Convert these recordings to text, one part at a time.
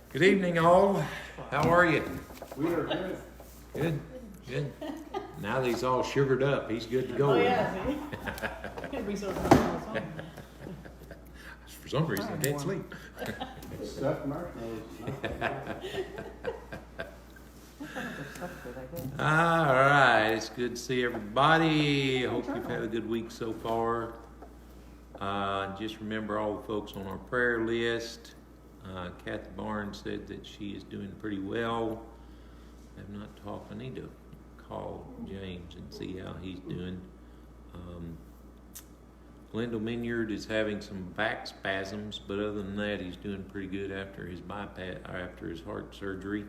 Good evening, all. How are you? We are good. Good, good. Now that he's all sugared up, he's good to go. Oh, yeah, see? Can't be so comfortable. For some reason, I can't sleep. Stuffed marshmallows. All right, it's good to see everybody. I hope you've had a good week so far. Just remember all the folks on our prayer list. Kathy Barnes said that she is doing pretty well. I have not talked. I need to call James and see how he's doing. Glendale Minyard is having some back spasms, but other than that, he's doing pretty good after his after his heart surgery.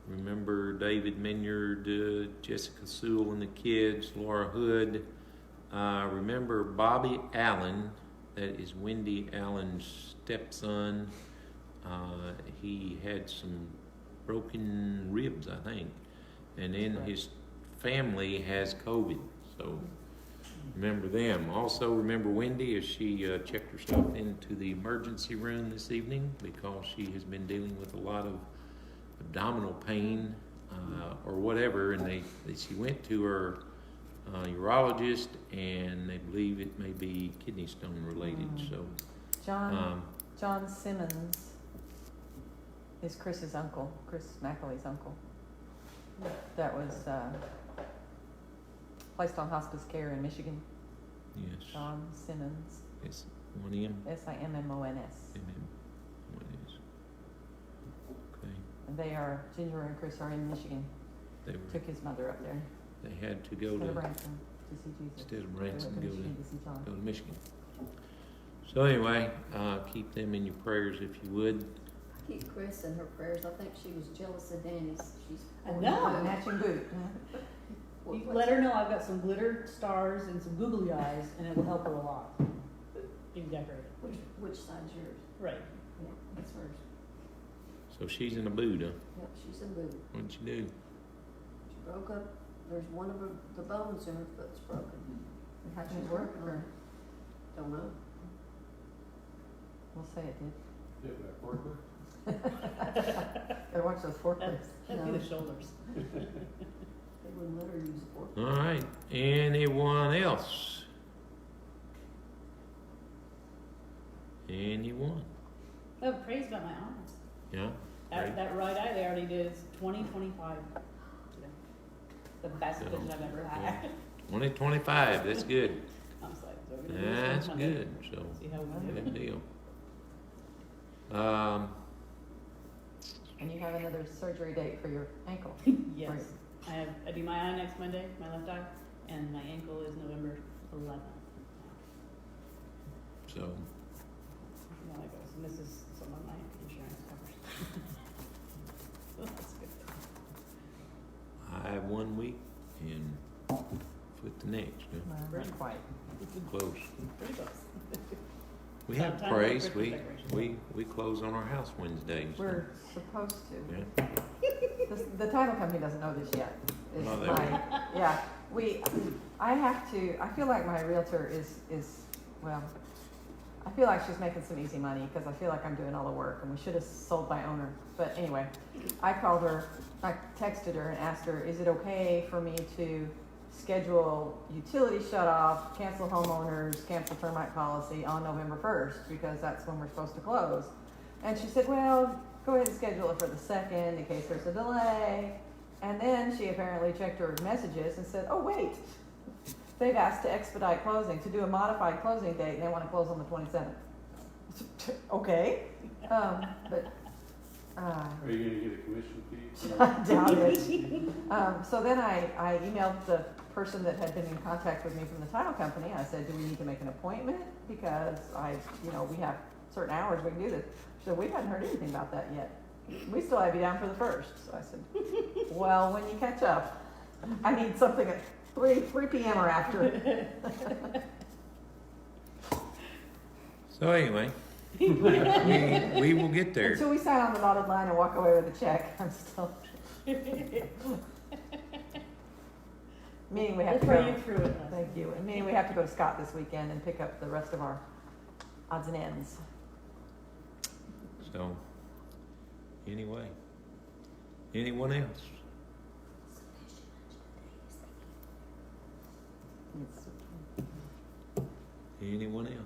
Remember David Minyard, Jessica Sewell and the kids, Laura Hood. Remember Bobby Allen, that is Wendy Allen's stepson. He had some broken ribs, I think, and then his family has COVID. So remember them. Also remember Wendy as she checked herself into the emergency room this evening because she has been dealing with a lot of abdominal pain or whatever, and she went to her urologist, and they believe it may be kidney stone related. So John Simmons is Chris's uncle, Chris McAlee's uncle. That was placed on hospice care in Michigan. Yes. John Simmons. It's one M. Simmons. What is? Okay. And Ginger and Chris are in Michigan. They Took his mother up there. They had to go Instead of to Branson to see Jesus. instead of Branson They go went to Michigan to see to John. Michigan. So anyway, keep them in your prayers if you would. Keep Chris in her prayers. I think she was jealous of Danny's. She's I know. A matching boot. You let her know I've got some glitter stars and some googly eyes, and it will help her a lot. Being decorated. Which side's yours? Right. Yeah, that's hers. So she's in a boot, huh? Yep, she's in boot. What'd she do? She broke up. There's one of the bones in her foot's broken. How did She's it work? working on it. Don't know. We'll say it did. Did that forklift? Gotta watch those forklifts. That'd be the shoulders. They wouldn't let her use a fork. All right. Anyone else? Anyone? Oh, praise about my eyes. Yeah. Great. That right eye they already did is 20/25. The best So, vision I've ever had. 2025. That's good. I was like, so we're gonna do this That's on Monday. good. So See how we do good it. deal. And you have another surgery date for your ankle. Yes. Right. I do my eye next Monday, my left eye, and my ankle is November 11th. So See how that goes. And this is someone my insurance covers. So that's good. I have 1 week and foot the next. Yeah. Well, not quite. Close. Pretty close. We have Time for praise. Christmas decorations. We close on our house Wednesdays. We're supposed to. Yeah. The title company doesn't know this yet. Is Oh, they yeah, I feel like my realtor is, well, I feel like she's making some easy money because I feel like I'm doing all the work and we should have sold by owner. But anyway, I called her, I texted her and asked her, is it okay for me to schedule utility shut off, cancel homeowners, cancel termite policy on November 1st because that's when we're supposed to close. And she said, well, go ahead and schedule it for the 2nd in case there's a delay. And then she apparently checked her messages and said, oh wait, they've asked to expedite closing, to do a modified closing date, and they want to close on the 27th. Okay. But Are you gonna get a commission fee? I doubt it. So then I emailed the person that had been in contact with me from the title company. I said, do we need to make an appointment? Because we have certain hours we can do this. She said, we hadn't heard anything about that yet. We still have you down for the 1st. So I said, well, when you catch up, I need something at 3 p.m. or after. So anyway, we will get there. Until we sign on the dotted line and walk away with a check, I'm still. Meaning we have We'll to pray go. you through it. Thank you. And meaning we have to go to Scott this weekend and pick up the rest of our odds and ends. So, anyway, anyone else? Anyone else?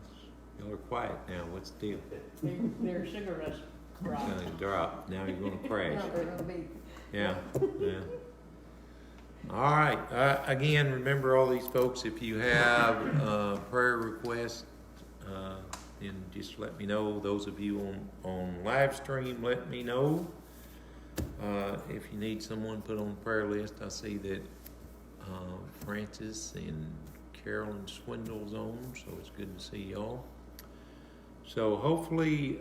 Y'all are quiet now. What's the deal? Their sugar rush It's dropped. gonna drop. Now you're gonna crash. Now they're gonna be, Yeah, yeah. All right. Again, remember all these folks. If you have prayer requests, then just let me know. Those of you on live stream, let me know. If you need someone put on the prayer list, I see that Francis and Carolyn Swindle's on, so it's good to see y'all. So hopefully,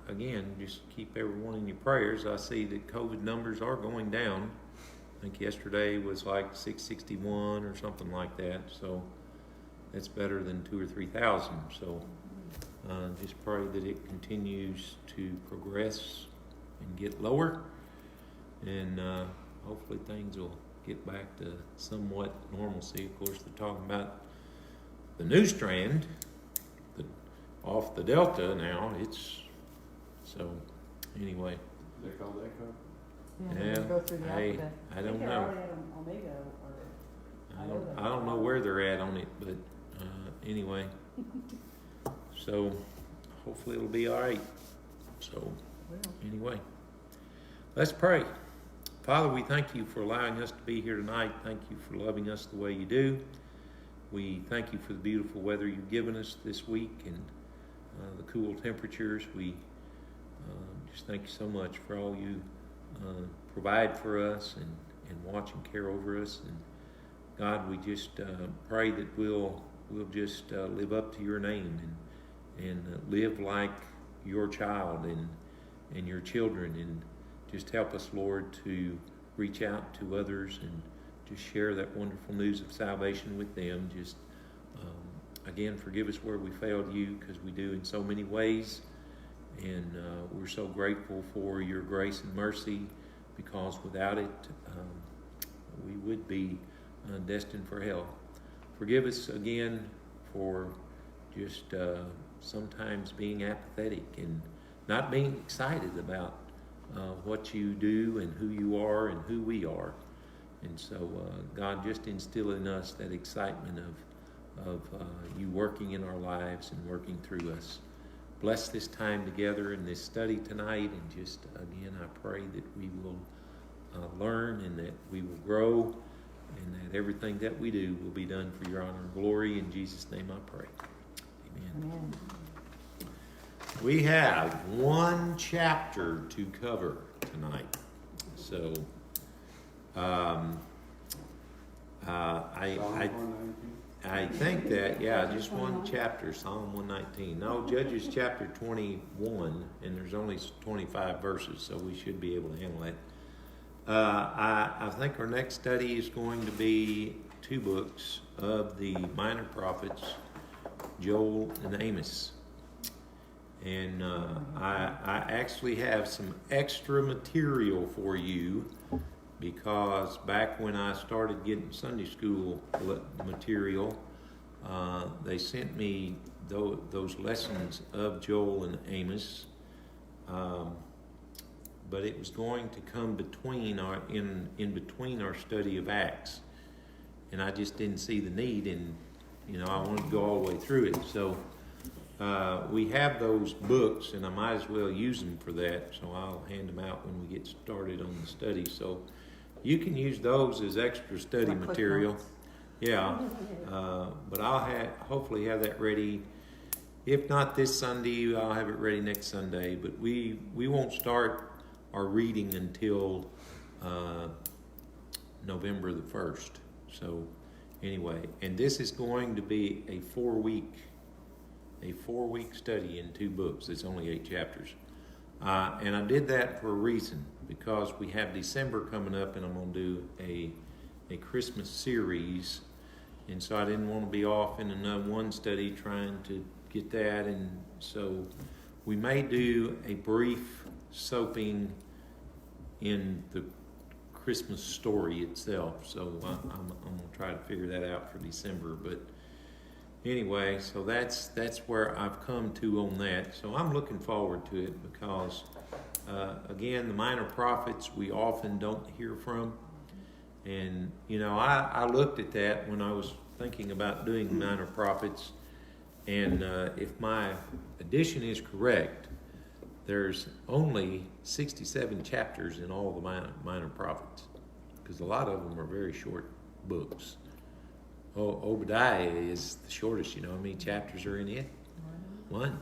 again, just keep everyone in your prayers. I see that COVID numbers are going down. I think yesterday was like 661 or something like that. So that's better than 2,000 or 3,000. So just pray that it continues to progress and get lower. And hopefully things will get back to somewhat normalcy. Of course, they're talking about the new strand off the Delta now. It's so anyway. They call that code? Yeah, Go through the hey, alphabet. I don't think they're know. already at Omega or. I don't know where they're at on it, but anyway. So hopefully it'll be all right. So anyway, let's pray. Father, we thank you for allowing us to be here tonight. Thank you for loving us the way you do. We thank you for the beautiful weather you've given us this week and the cool temperatures. We just thank you so much for all you provide for us and watch and care over us. And God, we just pray that we'll just live up to your name and live like your child and your children, and just help us, Lord, to reach out to others and just share that wonderful news of salvation with them. Just again, forgive us where we failed you, because we do in so many ways. And we're so grateful for your grace and mercy, because without it, we would be destined for hell. Forgive us again for just sometimes being apathetic and not being excited about what you do and who you are and who we are. And so, God, just instill in us that excitement of you working in our lives and working through us. Bless this time together in this study tonight, and just, again, I pray that we will learn and that we will grow, and that everything that we do will be done for your honor and glory. In Jesus' name I pray. Amen. Amen. We have one chapter to cover tonight. So, Psalm I 119? I think that, yeah, just one chapter, Psalm 119. No, Judges chapter 21, and there's only 25 verses, so we should be able to handle that. I think our next study is going to be 2 books of the minor prophets, Joel and Amos. And I actually have some extra material for you, because back when I started getting Sunday school material, they sent me those lessons of Joel and Amos, but it was going to come in between our study of Acts, and I just didn't see the need, and I wanted to go all the way through it. So we have those books, and I might as well use them for that, so I'll hand them out when we get started on the study. So you can use those as extra study Like clip material. notes. Yeah, but I'll hopefully have that ready. If not this Sunday, I'll have it ready next Sunday. But we won't start our reading until November the 1st. So anyway, and this is going to be a 4-week study in 2 books. It's only 8 chapters. And I did that for a reason, because we have December coming up, and I'm going to do a Christmas series, and so I didn't want to be off in another one study trying to get that, and so we may do a brief soaping in the Christmas story itself. So I'm going to try to figure that out for December. But anyway, so that's where I've come to on that. So I'm looking forward to it because, again, the minor prophets we often don't hear from. And, you know, I looked at that when I was thinking about doing minor prophets. And if my addition is correct, there's only 67 chapters in all the minor prophets, because a lot of them are very short books. Obadiah is the shortest. You know how many chapters are in it? One.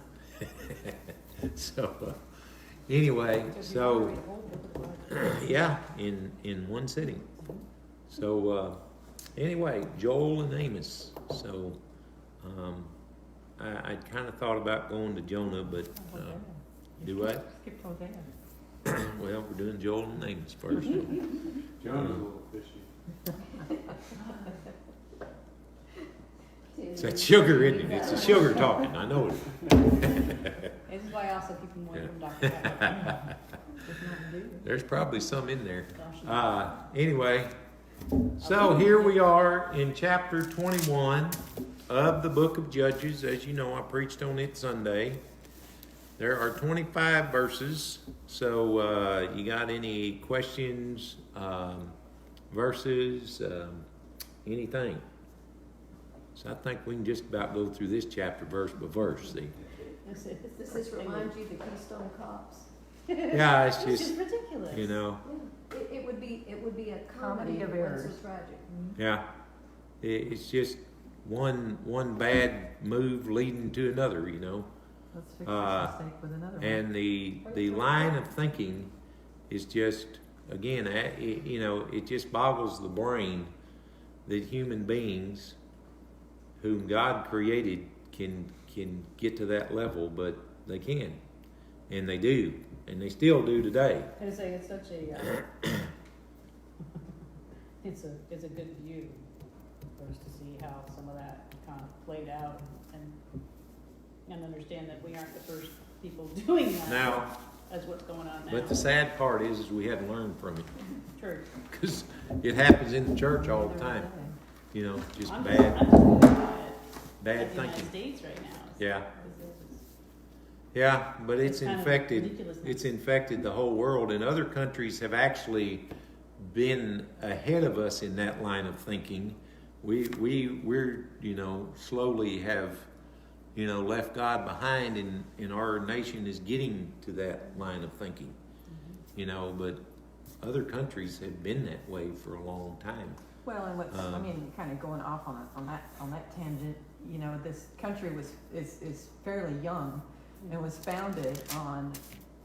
So anyway, so yeah, in one sitting. So anyway, Joel and Amos. So I kind of thought about going to Jonah, but do what? Skip Hosea. Well, we're doing Joel and Amos first. Jonah's a little fishy. It's that sugar, isn't it? It's the sugar talking. I know it. This is why I also keep them away from Dr. Pepper. There's probably some in there. Gosh. Anyway, so here we are in chapter 21 of the book of Judges. As you know, I preached on it Sunday. There are 25 verses. So you got any questions, verses, anything? So I think we can just about go through this chapter verse by verse. See? Does this remind you of the Keystone Cops? Yeah, it's It's just, just ridiculous. you know, Yeah. It would be a comedy of of errors. so tragic. yeah. It's just one bad move leading to another, you know. Let's fix this mistake with another one. And the line of thinking is just, again, you know, it just boggles the brain that human beings whom God created can get to that level, but they can, and they do, and they still do today. I would say it's such a it's a good view for us to see how some of that kind of played out and understand that we aren't the first people doing that. Now, That's what's going on now. but the sad part is we hadn't learned from it, Church. because it happens in the church all the time. You know, just I'm bad just looking at bad the United thinking. States right now. Yeah. It's- Yeah, but it's kind of infected. ridiculousness. It's infected the whole world, and other countries have actually been ahead of us in that line of thinking. We're you know, slowly have, you know, left God behind, and our nation is getting to that line of thinking. You know, but other countries have been that way for a long time. Well, and what's, I mean, kind of going off on that tangent, you know, this country is fairly young and was founded on,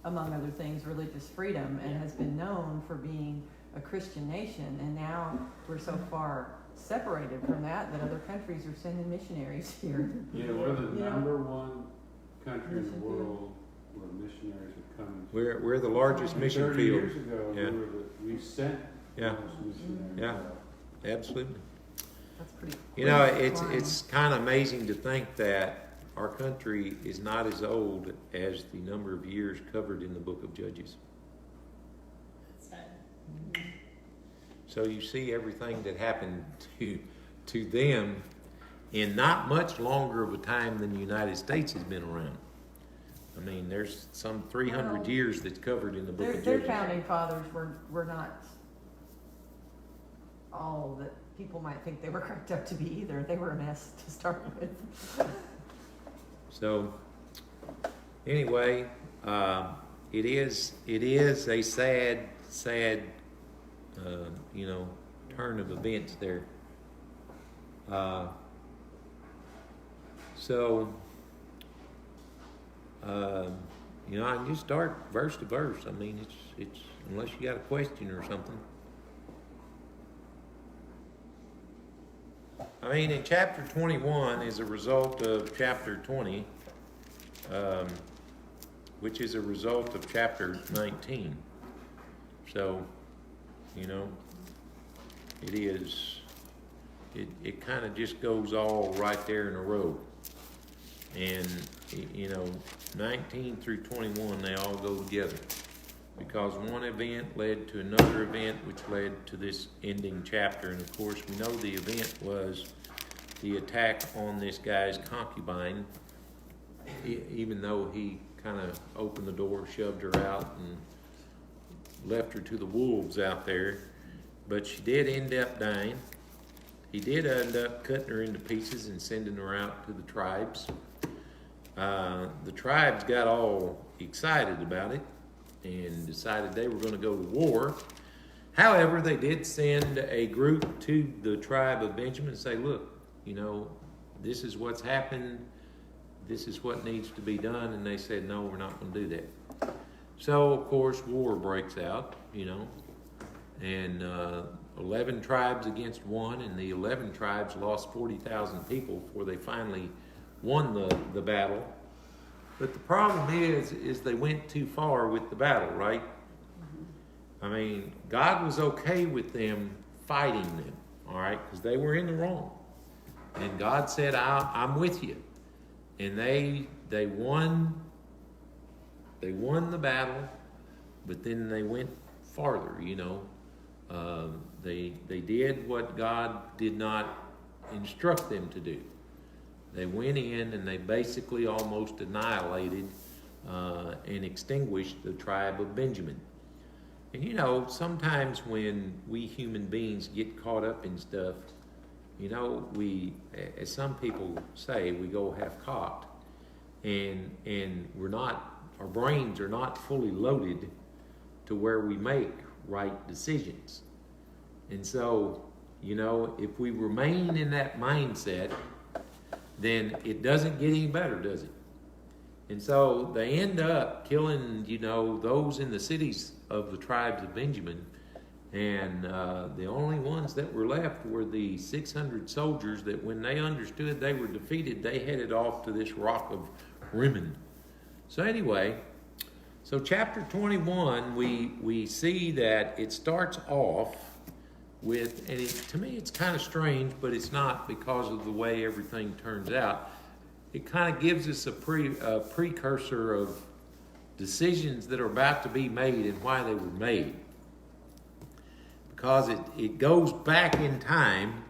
among other things, religious freedom, and has been known for being a Christian nation. And now we're so far separated from that other countries are sending missionaries here. Yeah, we're the Yeah. number one country in the Mission field. world where missionaries have come. We're the largest mission 30 field. years ago, Yeah. we sent Yeah. those missionaries Yeah. out. Absolutely. That's pretty. You know, pretty it's flying. kind of amazing to think that our country is not as old as the number of years covered in the book of Judges. sad. So you see everything that happened to them in not much longer of a time than the United States has been around. I mean, there's some 300 Well, years that's covered in the book of Their Judges. founding fathers were not all that people might think they were cracked up to be either. They were a mess to start with. So, anyway, it is a sad, you know, turn of events there. You know, I can just start verse to verse. I mean, it's unless you got a question or something. I mean, in chapter 21 is a result of chapter 20, which is a result of chapter 19. So, you know, it kind of just goes all right there in a row. And, you know, 19 through 21, they all go together. Because one event led to another event, which led to this ending chapter. And of course, we know the event was the attack on this guy's concubine, even though he kind of opened the door, shoved her out, and left her to the wolves out there. But she did end up dying. He did end up cutting her into pieces and sending her out to the tribes. The tribes got all excited about it and decided they were going to go to war. However, they did send a group to the tribe of Benjamin and say, look, you know, this is what's happened. This is what needs to be done. And they said, no, we're not going to do that. So, of course, war breaks out, you know, and 11 tribes against one, and the 11 tribes lost 40,000 people before they finally won the battle. But the problem is they went too far with the battle, right? I mean, God was okay with them fighting them, all right, because they were in the wrong. And God said, I'm with you. And they won. They won the battle, but then they went farther, you know. They did what God did not instruct them to do. They went in and they basically almost annihilated and extinguished the tribe of Benjamin. And you know, sometimes when we human beings get caught up in stuff, you know, we, as some people say, we go half-cocked, and we're not, our brains are not fully loaded to where we make right decisions. And so, you know, if we remain in that mindset, then it doesn't get any better, does it? And so they end up killing, you know, those in the cities of the tribes of Benjamin. And the only ones that were left were the 600 soldiers that when they understood they were defeated, they headed off to this rock of Rimmon. So anyway, so chapter 21, we see that it starts off with, and to me it's kind of strange, but it's not because of the way everything turns out. It kind of gives us a precursor of decisions that are about to be made and why they were made. Because it goes back in time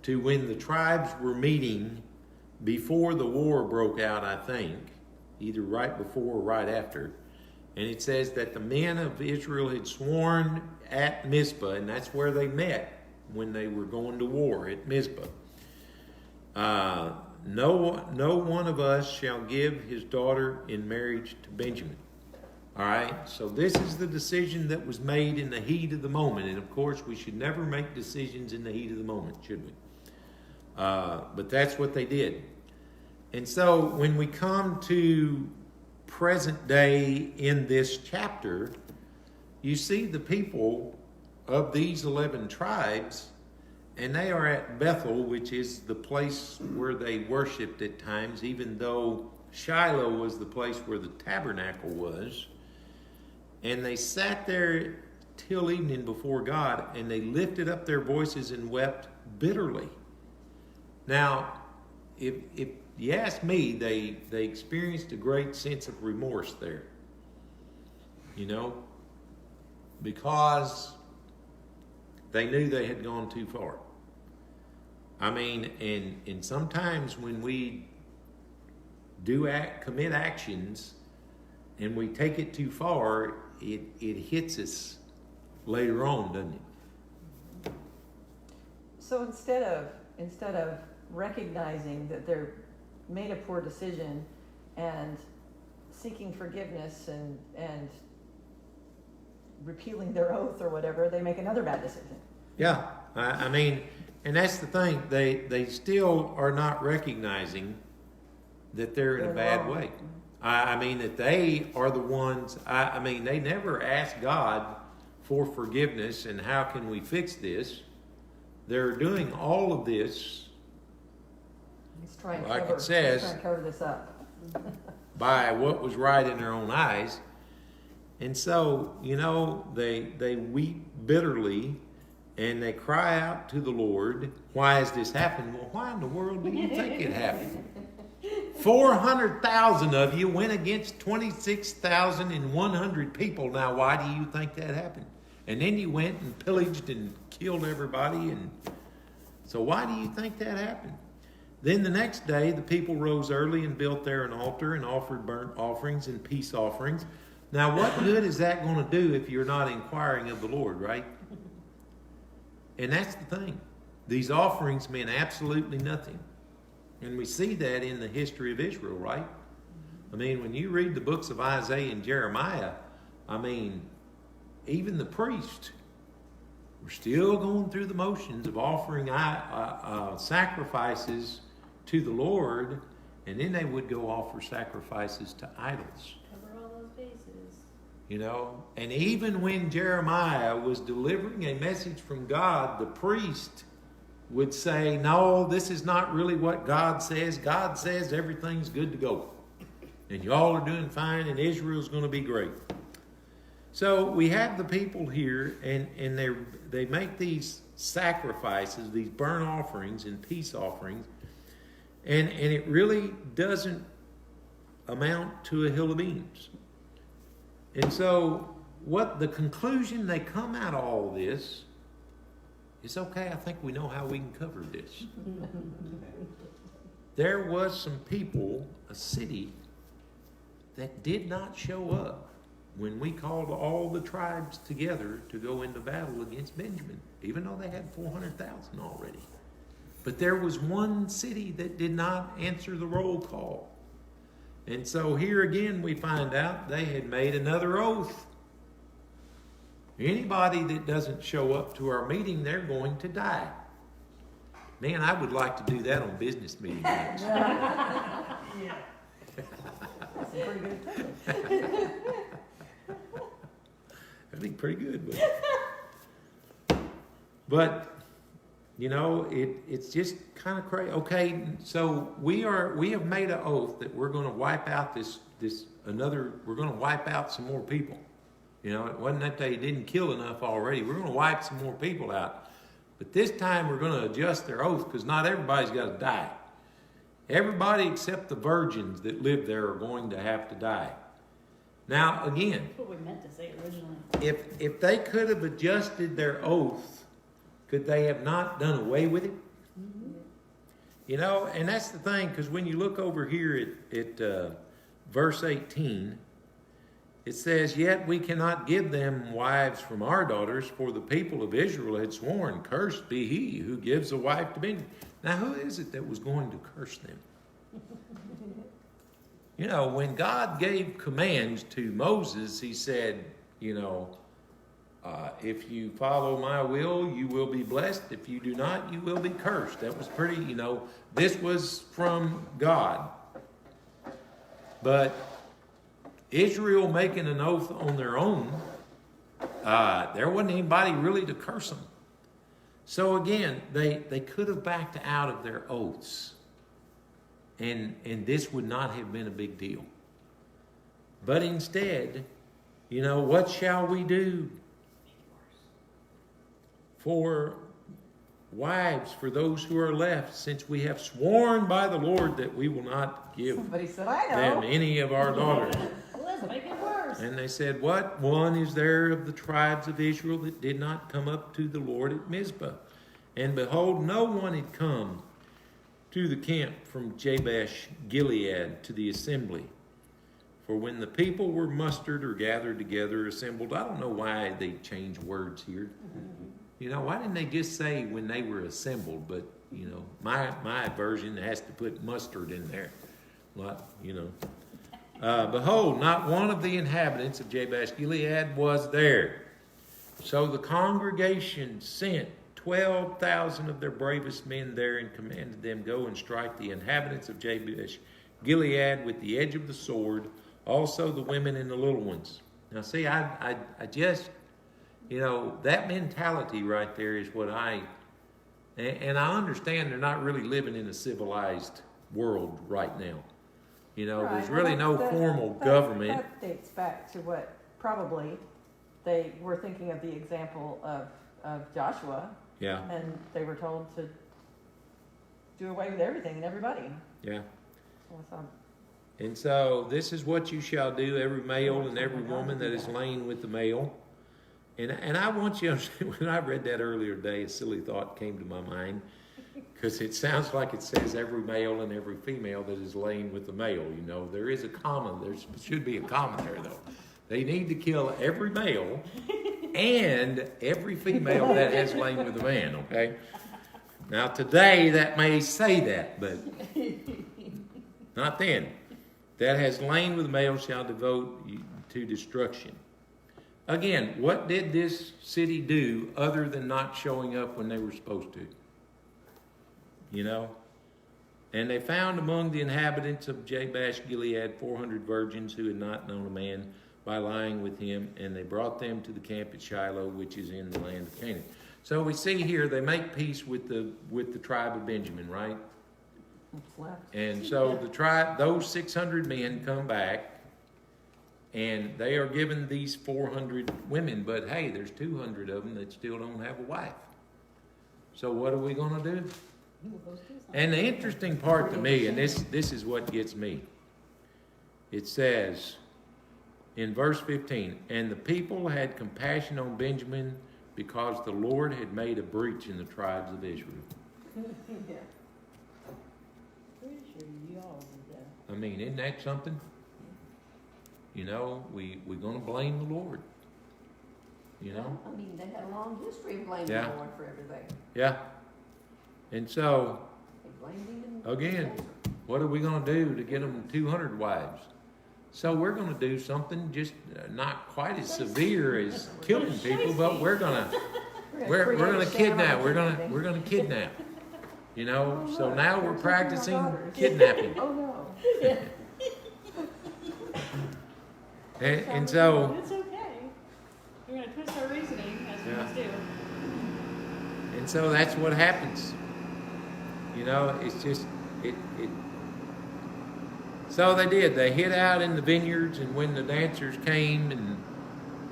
to when the tribes were meeting before the war broke out, I think, either right before or right after. And it says that the men of Israel had sworn at Mizpah, and that's where they met when they were going to war, at Mizpah. No one of us shall give his daughter in marriage to Benjamin. All right, so this is the decision that was made in the heat of the moment. And of course, we should never make decisions in the heat of the moment, should we? But that's what they did. And so when we come to present day in this chapter, you see the people of these 11 tribes, and they are at Bethel, which is the place where they worshiped at times, even though Shiloh was the place where the tabernacle was. And they sat there till evening before God, and they lifted up their voices and wept bitterly. Now, if you ask me, they experienced a great sense of remorse there. You know, because they knew they had gone too far. I mean, and sometimes when we commit actions and we take it too far, it hits us later on, doesn't it? So instead of recognizing that they're made a poor decision and seeking forgiveness and repealing their oath or whatever, they make another bad decision. Yeah, I mean, and that's the thing. They still are not recognizing that they're in a bad wrong. way. I mean, that they are the ones, I mean, they never ask God for forgiveness and how can we fix this. They're doing all of this, He's trying to like cover, it says, he's trying to cover this up. by what was right in their own eyes. And so, you know, they weep bitterly and they cry out to the Lord, why has this happened? Well, why in the world do you think it happened? 400,000 of you went against 26,100 people. Now, why do you think that happened? And then you went and pillaged and killed everybody. And So why do you think that happened? Then the next day, the people rose early and built there an altar and offered burnt offerings and peace offerings. Now, what good is that going to do if you're not inquiring of the Lord, right? And that's the thing. These offerings meant absolutely nothing. And we see that in the history of Israel, right? I mean, when you read the books of Isaiah and Jeremiah, I mean, even the priests were still going through the motions of offering sacrifices to the Lord, and then they would go offer sacrifices to idols. Cover all those bases. You know, and even when Jeremiah was delivering a message from God, the priest would say, no, this is not really what God says. God says everything's good to go. And y'all are doing fine, and Israel's going to be great. So we have the people here, and they make these sacrifices, these burnt offerings and peace offerings, and it really doesn't amount to a hill of beans. And so what the conclusion they come out of all this is, okay, I think we know how we can cover this. There was some people, a city, that did not show up when we called all the tribes together to go into battle against Benjamin, even though they had 400,000 already. But there was one city that did not answer the roll call. And so here again we find out they had made another oath. Anybody that doesn't show up to our meeting, they're going to die. Man, I would like to do that on business meeting nights. That's a pretty good thing. That'd be pretty good, wouldn't it? But you know, it's just kind of crazy. Okay, so we have made an oath that we're going to wipe out we're going to wipe out some more people. You know, it wasn't that they didn't kill enough already. We're going to wipe some more people out. But this time we're going to adjust their oath, because not everybody's got to die. Everybody except the virgins that live there are going to have to die. Now, again, That's what we meant to say originally. if they could have adjusted their oath, could they have not done away with it? Mm-hmm. You know, and that's the thing, because when you look over here at verse 18, it says, yet we cannot give them wives from our daughters, for the people of Israel had sworn, cursed be he who gives a wife to Benjamin. Now, who is it that was going to curse them? You know, when God gave commands to Moses, he said, you know, if you follow my will, you will be blessed. If you do not, you will be cursed. That was pretty, you know, this was from God. But Israel making an oath on their own, there wasn't anybody really to curse them. So again, they could have backed out of their oaths. And this would not have been a big deal. But instead, you know, what shall we do? For wives, for those who are left, since we have sworn by the Lord that we will not give Somebody said, I them know. any of our daughters. Well, let's make it worse. And they said, what one is there of the tribes of Israel that did not come up to the Lord at Mizpah? And behold, no one had come to the camp from Jabesh Gilead to the assembly. For when the people were mustered or gathered together, assembled, I don't know why they changed words here. You know, why didn't they just say when they were assembled? But, you know, my version has to put mustard in there. Like, you know. Behold, not one of the inhabitants of Jabesh Gilead was there. So the congregation sent 12,000 of their bravest men there and commanded them, go and strike the inhabitants of Jabesh Gilead with the edge of the sword, also the women and the little ones. Now see, I just, you know, that mentality right there is what and I understand they're not really living in a civilized world right now. You know, Right, there's well, really no formal government. That dates back to what probably they were thinking of the example of Joshua, Yeah, and they were told to do away with everything and everybody. yeah. So, And so this is what you shall do, every male and every woman that is lain with the male. And I want you to understand, when I read that earlier today, a silly thought came to my mind. Because it sounds like it says every male and every female that is laying with the male. You know, there is a comma. There should be a comma there, though. They need to kill every male and every female that has lain with a man, okay? Now, today, that may say that, but not then. That has lain with a male shall devote you to destruction. Again, what did this city do other than not showing up when they were supposed to? You know? And they found among the inhabitants of Jabesh Gilead 400 virgins who had not known a man by lying with him, and they brought them to the camp at Shiloh, which is in the land of Canaan. So we see here they make peace with the tribe of Benjamin, right? What's left? And so the tribe, those 600 men come back, and they are given these 400 women, but hey, there's 200 of them that still don't have a wife. So what are we going to do? And the interesting part to me, and this is what gets me, it says in verse 15, and the people had compassion on Benjamin because the Lord had made a breach in the tribes of Israel. Yeah. Pretty sure you all did that. I mean, isn't that something? You know, we're going to blame the Lord. You know? I mean, they had a long history of blaming Yeah. the Lord for everything. Yeah. And so, They blamed him in again, what are we going to do to get them 200 wives? So we're going to do something just not quite as severe as killing people, but we're going to kidnap. We're going to kidnap. You know, so now we're practicing kidnapping. Oh no. And so, It's okay. We're gonna twist our reasoning as we Yeah. always do. and so that's what happens. You know, it's just, it. So they did. They hid out in the vineyards, and when the dancers came and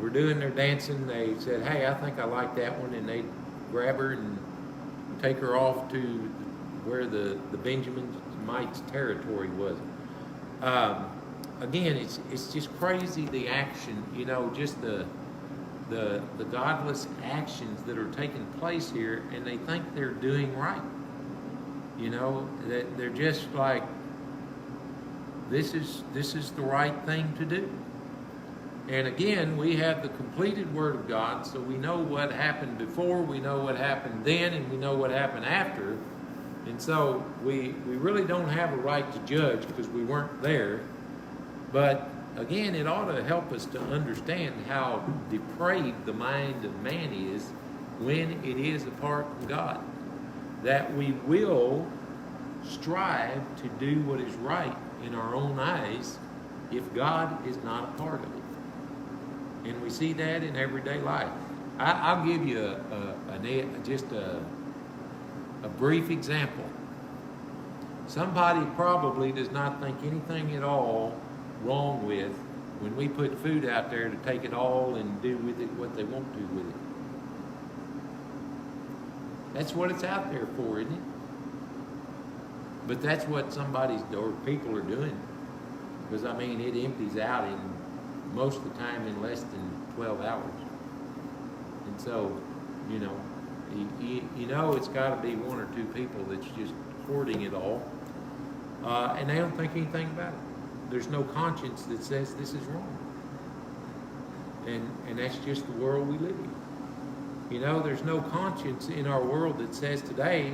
were doing their dancing, they said, hey, I think I like that one, and they'd grab her and take her off to where the Benjaminites' territory was. Again, it's just crazy, the action, you know, just the godless actions that are taking place here, and they think they're doing right. You know, that they're just like, this is the right thing to do. And again, we have the completed Word of God, so we know what happened before, we know what happened then, and we know what happened after. And so we really don't have a right to judge because we weren't there. But again, it ought to help us to understand how depraved the mind of man is when it is apart from God. That we will strive to do what is right in our own eyes if God is not a part of it. And we see that in everyday life. I'll give you just a brief example. Somebody probably does not think anything at all wrong with when we put food out there to take it all and do with it what they want to with it. That's what it's out there for, isn't it? But that's what or people are doing. Because, I mean, it empties out in most of the time in less than 12 hours. And so, you know, you know it's got to be one or two people that's just hoarding it all. And they don't think anything about it. There's no conscience that says this is wrong. And that's just the world we live in. You know, there's no conscience in our world that says today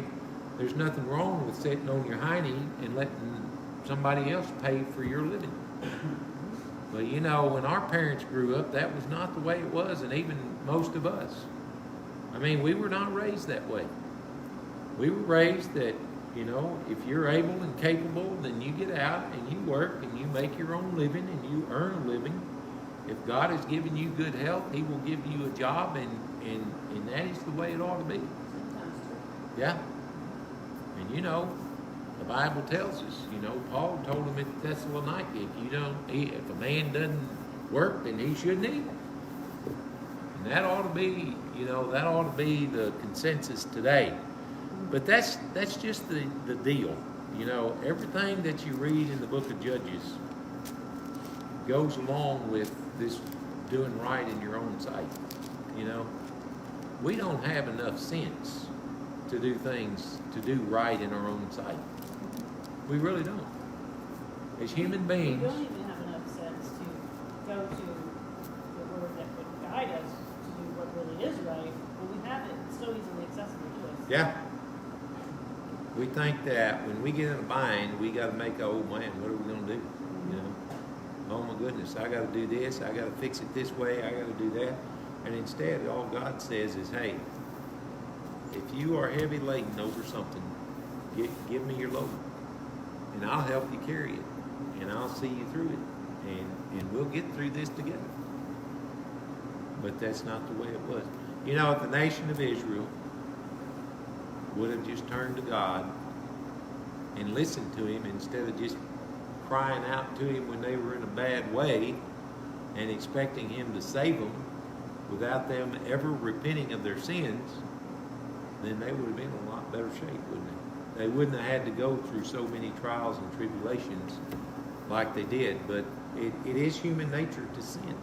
there's nothing wrong with sitting on your hiney and letting somebody else pay for your living. But you know, when our parents grew up, that was not the way it was, and even most of us. I mean, we were not raised that way. We were raised that, you know, if you're able and capable, then you get out and you work and you make your own living and you earn a living. If God has given you good health, He will give you a job, and that is the way it ought to be. sometimes too. Yeah. And you know, the Bible tells us, you know, Paul told them at Thessalonica, if a man doesn't work, then he shouldn't eat. And that ought to be, you know, that ought to be the consensus today. But that's just the deal. You know, everything that you read in the book of Judges goes along with this doing right in your own sight. You know, we don't have enough sense to do things, to do right in our own sight. We really don't. As human We beings, don't even have enough sense to go to the word that would guide us to do what really is right, but we have it, it's so easily accessible to us. yeah. We think that when we get in a bind, we got to make, oh man, what are we going to do? You know, oh my goodness, I got to do this, I got to fix it this way, I got to do that. And instead, all God says is, hey, if you are heavy laden over something, give me your load, and I'll help you carry it, and I'll see you through it, and we'll get through this together. But that's not the way it was. You know, if the nation of Israel would have just turned to God and listened to Him instead of just crying out to Him when they were in a bad way and expecting Him to save them without them ever repenting of their sins, then they would have been in a lot better shape, wouldn't they? They wouldn't have had to go through so many trials and tribulations like they did. But it is human nature to sin.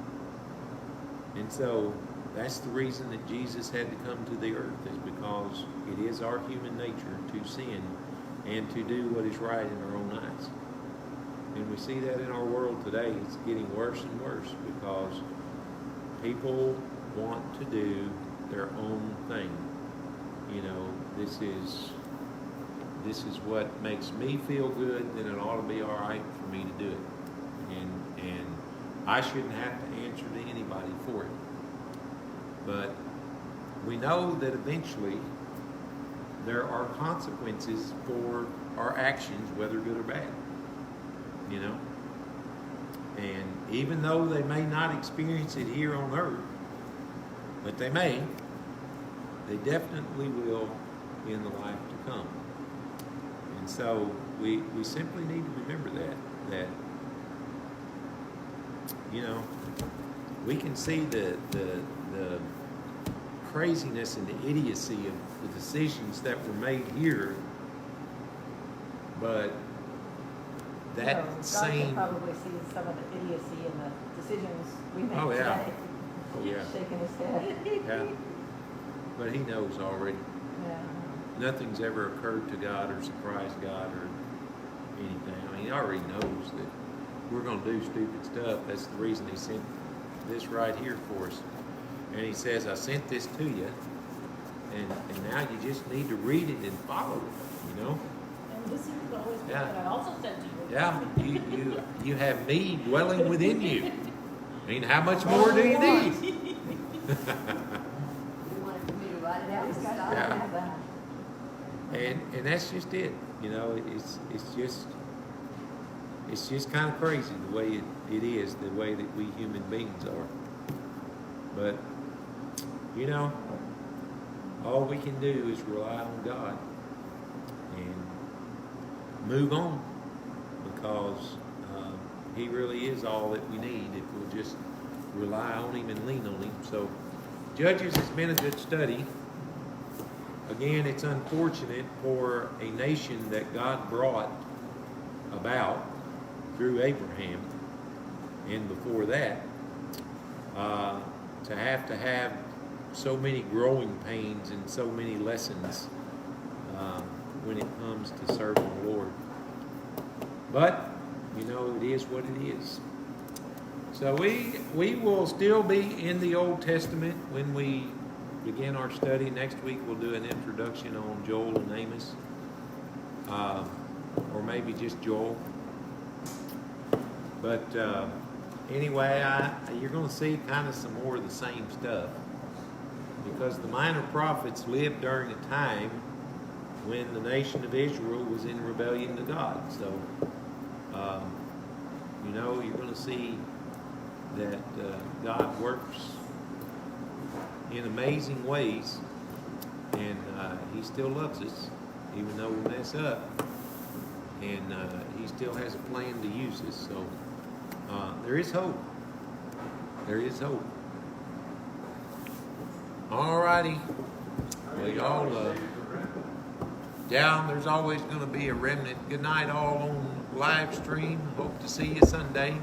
And so that's the reason that Jesus had to come to the earth, is because it is our human nature to sin and to do what is right in our own eyes. And we see that in our world today. It's getting worse and worse because people want to do their own thing. You know, this is what makes me feel good, then it ought to be all right for me to do it. And I shouldn't have to answer to anybody for it. But we know that eventually there are consequences for our actions, whether good or bad. You know? And even though they may not experience it here on earth, but they may, they definitely will in the life to come. And so we simply need to remember that you know, we can see the craziness and the idiocy of the decisions that were made here, but that God same... can probably see some of the idiocy in the decisions we make Oh, yeah. today. Oh, yeah. Shaking his head. Yeah. But He knows already. Yeah. Nothing's ever occurred to God or surprised God or anything. I mean, He already knows that we're going to do stupid stuff. That's the reason He sent this right here for us. And He says, I sent this to you, and now you just need to read it and follow it, you know? And this is always Yeah. what I also said to you. Yeah, you have me dwelling within you. I mean, how much more do you need? You wanted me to write it out and He's got stop? to Yeah. have that. And that's just it. You know, it's just kind of crazy the way it is, the way that we human beings are. But, you know, all we can do is rely on God and move on, because He really is all that we need if we'll just rely on Him and lean on Him. So, Judges has been a good study. Again, it's unfortunate for a nation that God brought about through Abraham and before that to have so many growing pains and so many lessons when it comes to serving the Lord. But, you know, it is what it is. So we will still be in the Old Testament when we begin our study. Next week we'll do an introduction on Joel and Amos, or maybe just Joel. But anyway, you're going to see kind of some more of the same stuff, because the minor prophets lived during a time when the nation of Israel was in rebellion to God. So, you know, you're going to see that God works in amazing ways, and He still loves us, even though we mess up, and He still has a plan to use us. So there is hope. There is hope. All righty. Well, y'all, yeah, there's always going to be a remnant. Good night, all on live stream. Hope to see you Sunday.